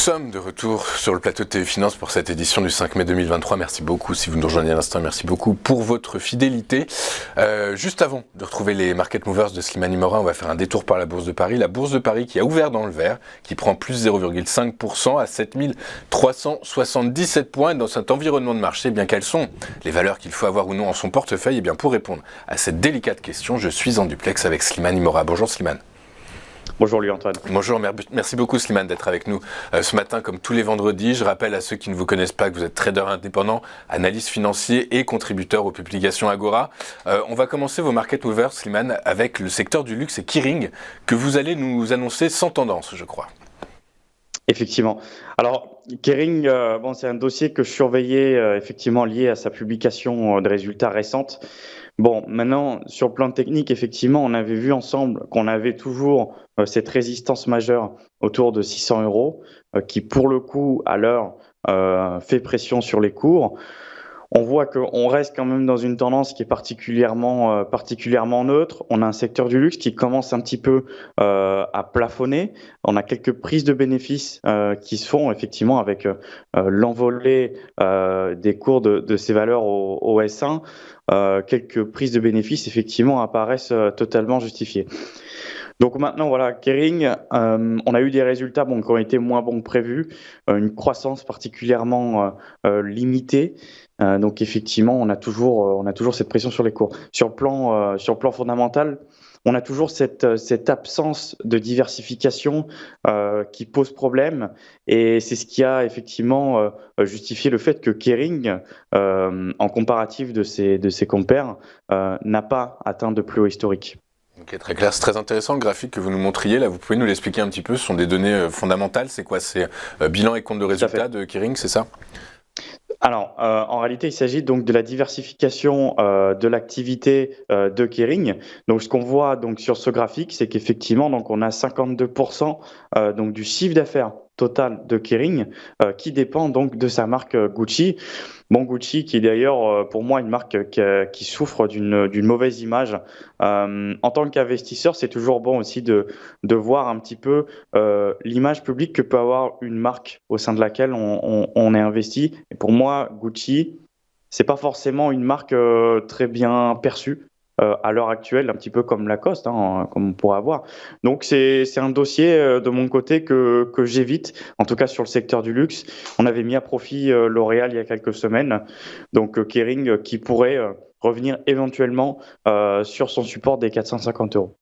sommes de retour sur le plateau de TV Finance pour cette édition du 5 mai 2023. Merci beaucoup si vous nous rejoignez à l'instant. Merci beaucoup pour votre fidélité. Juste avant de retrouver les Market Movers de Slimani Mora, on va faire un détour par la Bourse de Paris. La Bourse de Paris qui a ouvert dans le vert, qui prend plus 0,5% à 7377 points. Et dans cet environnement de marché, bien quelles sont les valeurs qu'il faut avoir ou non en son portefeuille? Et bien pour répondre à cette délicate question, je suis en duplex avec Slimani Mora. Bonjour Slimane. Bonjour Louis-Antoine. Bonjour, merci beaucoup Slimane d'être avec nous ce matin comme tous les vendredis. Je rappelle à ceux qui ne vous connaissent pas que vous êtes trader indépendant, analyste financier et contributeur aux publications Agora. On va commencer vos market movers Slimane avec le secteur du luxe et Kering que vous allez nous annoncer sans tendance, je crois. Effectivement. Alors, Kering, c'est un dossier que je surveillais effectivement lié à sa publication de résultats récente. Bon, maintenant, sur le plan technique, effectivement, on avait vu ensemble qu'on avait toujours cette résistance majeure autour de 600 euros, qui pour le coup, à l'heure, fait pression sur les cours. On voit qu'on reste quand même dans une tendance qui est particulièrement neutre. On a un secteur du luxe qui commence un petit peu à plafonner. On a quelques prises de bénéfices qui se font effectivement avec l'envolée des cours de ces valeurs au S1. Quelques prises de bénéfices effectivement apparaissent totalement justifiées. Donc maintenant, voilà, Kering, on a eu des résultats qui ont été moins bons que prévu, une croissance particulièrement limitée. Donc effectivement, on a toujours cette pression sur les cours. Sur le plan fondamental, on a toujours cette absence de diversification qui pose problème, et c'est ce qui a effectivement justifié le fait que Kering, en comparatif de ses compères, n'a pas atteint de plus haut historique. Ok, très clair, c'est très intéressant le graphique que vous nous montriez là, vous pouvez nous l'expliquer un petit peu, ce sont des données fondamentales, c'est quoi? C'est bilan et compte de résultats de Kering, c'est ça? Alors, en réalité, il s'agit donc de la diversification de l'activité de Kering. Donc, ce qu'on voit donc sur ce graphique, c'est qu'effectivement, donc on a 52% donc du chiffre d'affaires total de Kering qui dépend donc de sa marque Gucci. Bon, Gucci qui est d'ailleurs pour moi une marque qui souffre d'une mauvaise image. En tant qu'investisseur, c'est toujours bon aussi de voir un petit peu l'image publique que peut avoir une marque au sein de laquelle on est investi. Et pour moi, Gucci, c'est pas forcément une marque très bien perçue à l'heure actuelle, un petit peu comme Lacoste, comme on pourrait avoir. Donc c'est un dossier de mon côté que j'évite, en tout cas sur le secteur du luxe. On avait mis à profit L'Oréal il y a quelques semaines, donc Kering qui pourrait revenir éventuellement sur son support des 450 euros.